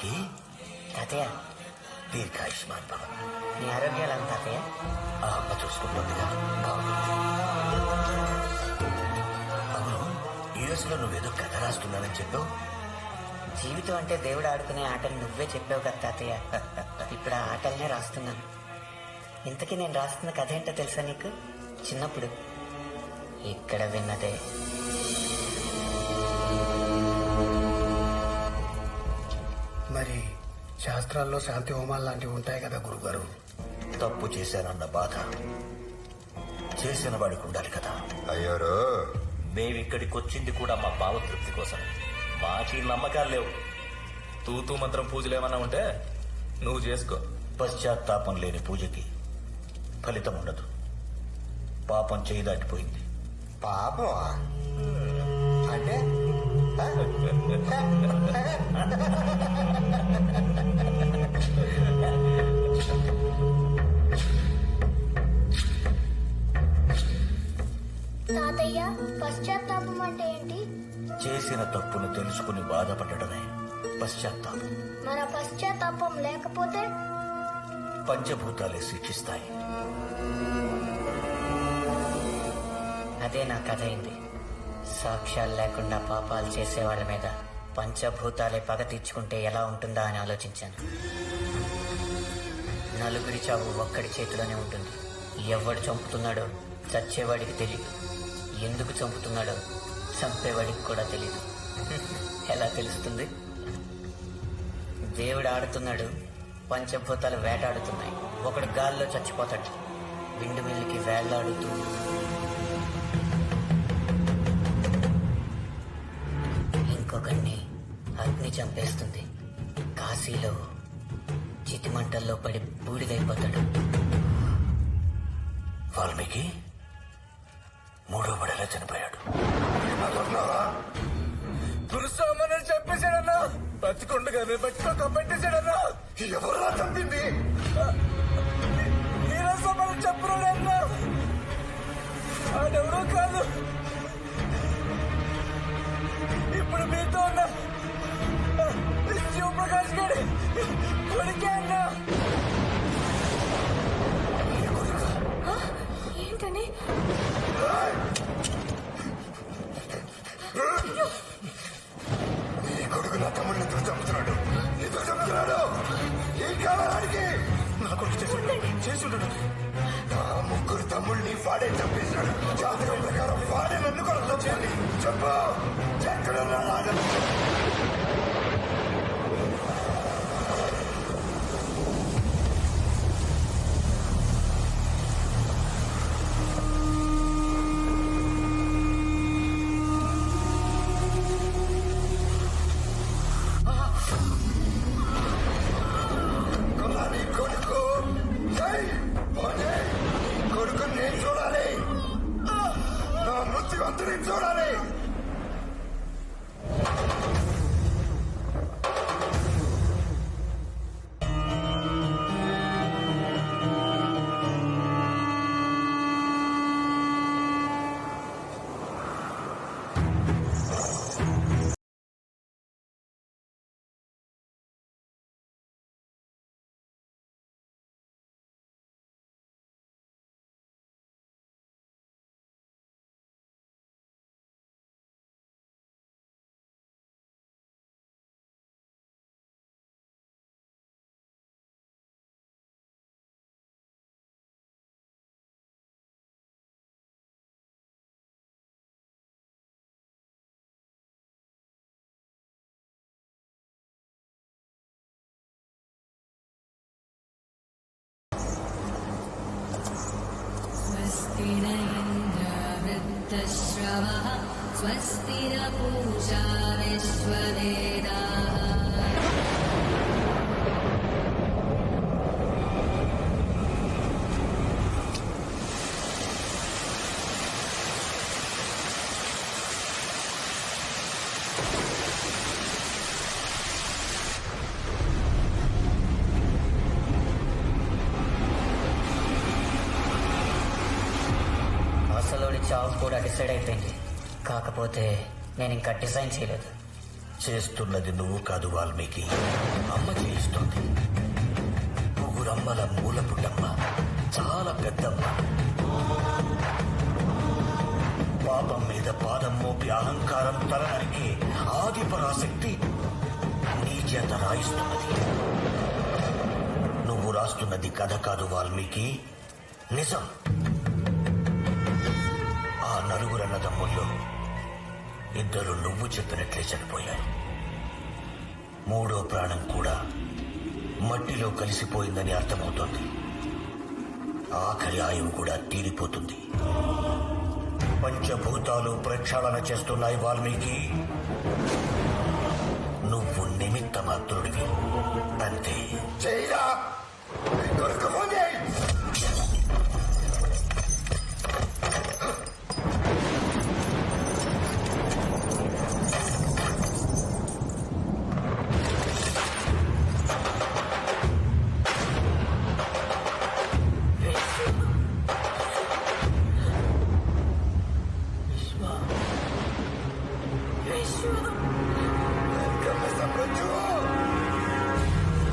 ఏమిటి? తాతయ్య దీర్ఘాయుష్మాన్ భవ. నీ ఆరోగ్యాలు అంత తాతయ్య? ఆ అమ్మ చూసుకుంటుందిగా. బాగుంది. అవును, యుఎస్ లో నువ్వేదో కథ రాస్తున్నానని చెప్పావు. జీవితం అంటే దేవుడు ఆడుకునే ఆటలు నువ్వే చెప్పావు కదా తాతయ్య. ఇప్పుడు ఆ ఆటలనే రాస్తున్నాను. ఇంతకీ నేను రాస్తున్న కథ ఏంటో తెలుసా నీకు? చిన్నప్పుడు ఇక్కడ విన్నదే. మరి శాస్త్రాల్లో శాంతి హోమాలు లాంటివి ఉంటాయి కదా గురుగారు. తప్పు చేశానన్న బాధ చేసిన వాడికి ఉండాలి కదా. అయ్యారు మేమిక్కడికి వచ్చింది కూడా మా భావతృప్తి కోసం. మాకీ నమ్మకాలు లేవు. తూతూ మంత్రం పూజలు ఏమన్నా ఉంటే నువ్వు చేసుకో. పశ్చాత్తాపం లేని పూజకి ఫలితం ఉండదు. పాపం చేయి దాటిపోయింది. పాపం అంటే తాతయ్య, పశ్చాత్తాపం అంటే ఏంటి? చేసిన తప్పును తెలుసుకుని బాధపడటమే పశ్చాత్తాపం. మన పశ్చాత్తాపం లేకపోతే పంచభూతాలే శిక్షిస్తాయి. అదే నా కథ అయింది. సాక్ష్యాలు లేకుండా పాపాలు చేసేవాళ్ళ మీద పంచభూతాలే పగ తీర్చుకుంటే ఎలా ఉంటుందా అని ఆలోచించాను. నలుగురి చావు ఒక్కడి చేతిలోనే ఉంటుంది. ఎవడు చంపుతున్నాడో చచ్చేవాడికి తెలియదు. ఎందుకు చంపుతున్నాడో చంపేవాడికి కూడా తెలియదు. ఎలా తెలుస్తుంది? దేవుడు ఆడుతున్నాడు, పంచభూతాలు వేటాడుతున్నాయి. ఒకడు గాల్లో చచ్చిపోతాడు, విండు మిల్లికి వేళ్లాడుతూ. ఇంకొకడిని అగ్ని చంపేస్తుంది. కాశీలో చితిమంటల్లో పడి బూడిదైపోతాడు. వాల్మీకి మూడో పడేలా చనిపోయాడు. పురుషోమని చెప్పేశాడన్నా. బతికుండగానే బతికొక పెట్టేశాడన్నా. ఎవరు చంపింది? నీరసమని చెప్పురాడన్నా. ఆడెవరో కాదు, ఇప్పుడు మీతో ఉన్న శివప్రకాష్ గారి కొడుకే అన్నా. ఏంటని? ఈ కొడుకు నా తమ్ముడిని ఎందుకు చంపుతున్నాడు? ఎందుకు చంపుతున్నాడు? ఈ కాలానికి నా కొడుకు చేసుంటాడు. నా ముగ్గురు తమ్ముడిని వాడే చంపేశాడు. జాతకం ప్రకారం వాడే నన్ను కూడా చంపాలి. చెప్పు, ఎక్కడున్నా రాజు? కొడుకు నేను చూడాలి, నా మృత్యువంతుని చూడాలి. स्वस्ति न इन्द्रवृद्धश्रवः स्वस्ति न पूषा विश्ववेदाः। అసలోడి చావు కూడా డిసైడ్ అయిపోయింది. కాకపోతే నేను ఇంకా డిజైన్ చేయలేదు. చేస్తున్నది నువ్వు కాదు వాల్మీకి, అమ్మ చేయిస్తుంది. ముగ్గురమ్మల మూలపుటమ్మ, చాలా పెద్దమ్మ. పాపం మీద పాదం మోపి అహంకారం తలనరికి ఆది పరాశక్తి నీ చేత రాయిస్తున్నది. నువ్వు రాస్తున్నది కథ కాదు వాల్మీకి, నిజం. ఆ నలుగురు అన్నదమ్ముల్లో ఇద్దరు నువ్వు చెప్పినట్లే చనిపోయారు. మూడో ప్రాణం కూడా మట్టిలో కలిసిపోయిందని అర్థమవుతోంది. ఆఖరి ఆయువు కూడా తీరిపోతుంది. పంచభూతాలు ప్రక్షాళన చేస్తున్నాయి వాల్మీకి. నువ్వు నిమిత్త మాత్రుడివి అంతే. చెయ్యరా కొడుకు ఫోన్ చేయి.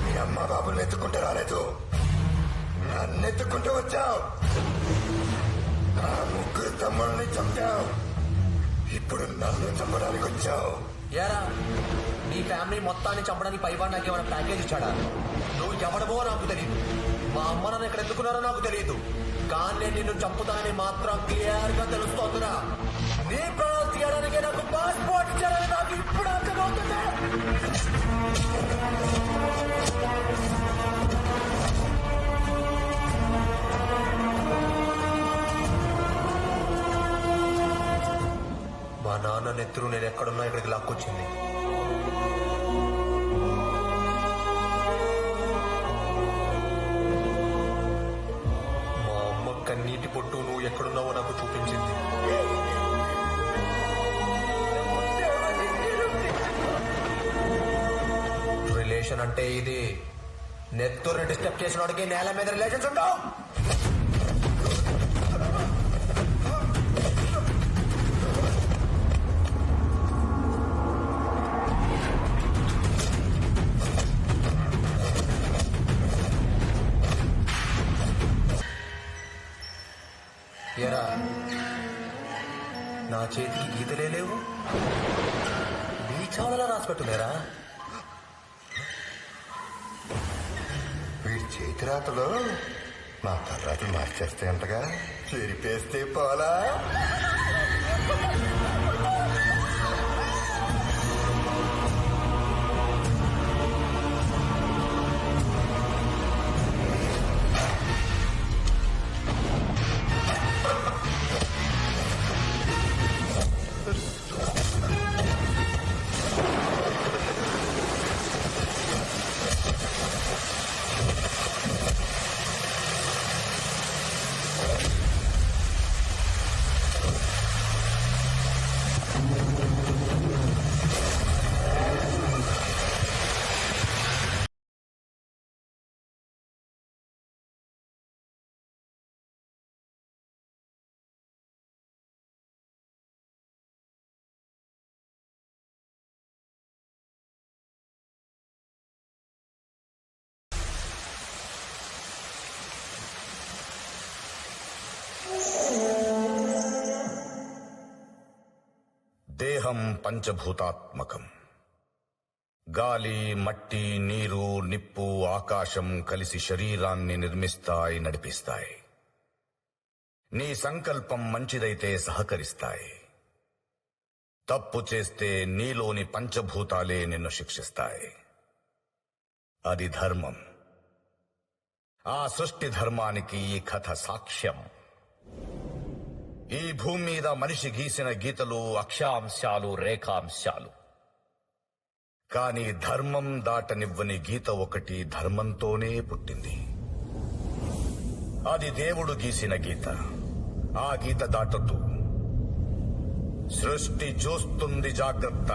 మీ అమ్మ బాబుని ఎత్తుకుంటూ రాలేదు, నన్ను ఎత్తుకుంటూ వచ్చావు. నా ముగ్గురు తమ్ముళ్ళని చంపావు, ఇప్పుడు నన్ను చంపడానికి వచ్చావు. ఏరా నీ ఫ్యామిలీ మొత్తాన్ని చంపడానికి పైవాడు నాకు ఏమైనా ప్యాకేజ్ ఇచ్చాడా? నువ్వు ఎవడమో నాకు తెలియదు, మా అమ్మ నన్ను ఎక్కడ ఎందుకున్నారో నాకు తెలియదు, కానీ నేను నిన్ను చంపుతానని మాత్రం క్లియర్ గా తెలుస్తోందిరా. నీ ప్రాణాలు తీయడానికి నాకు పాస్పోర్ట్ ఇచ్చారని నాకు ఇప్పుడు అర్థమవుతుంది. మా నాన్న నెత్తురు నేను ఎక్కడున్నా ఇక్కడికి లాక్కొచ్చింది. మా అమ్మ కన్నీటి పొట్టు నువ్వు ఎక్కడున్నావో నాకు చూపించింది. రిలేషన్ అంటే ఇది. నెత్తురు డిస్టర్బ్ చేసిన వాడికి నేల మీద రిలేషన్స్ ఉండవు. ఎరా నా చేతికి గీతలే లేవు, బీచాలలో రాసిపెట్టులేరా? వీడి చేతిరాతలో నా తర్రాతలు మార్చేస్తే అంటగా చెరిపేస్తే పోలా. దేహం పంచభూతాత్మకం. గాలి, మట్టి, నీరు, నిప్పు, ఆకాశం కలిసి శరీరాన్ని నిర్మిస్తాయి, నడిపిస్తాయి. నీ సంకల్పం మంచిదైతే సహకరిస్తాయి. తప్పు చేస్తే నీలోని పంచభూతాలే నిన్ను శిక్షిస్తాయి. అది ధర్మం. ఆ సృష్టి ధర్మానికి ఈ కథ సాక్ష్యం. ఈ భూమి మీద మనిషి గీసిన గీతలు అక్షాంశాలు, రేఖాంశాలు. కానీ ధర్మం దాటనివ్వని గీత ఒకటి ధర్మంతోనే పుట్టింది. అది దేవుడు గీసిన గీత. ఆ గీత దాటొద్దు. సృష్టి చూస్తుంది, జాగ్రత్త.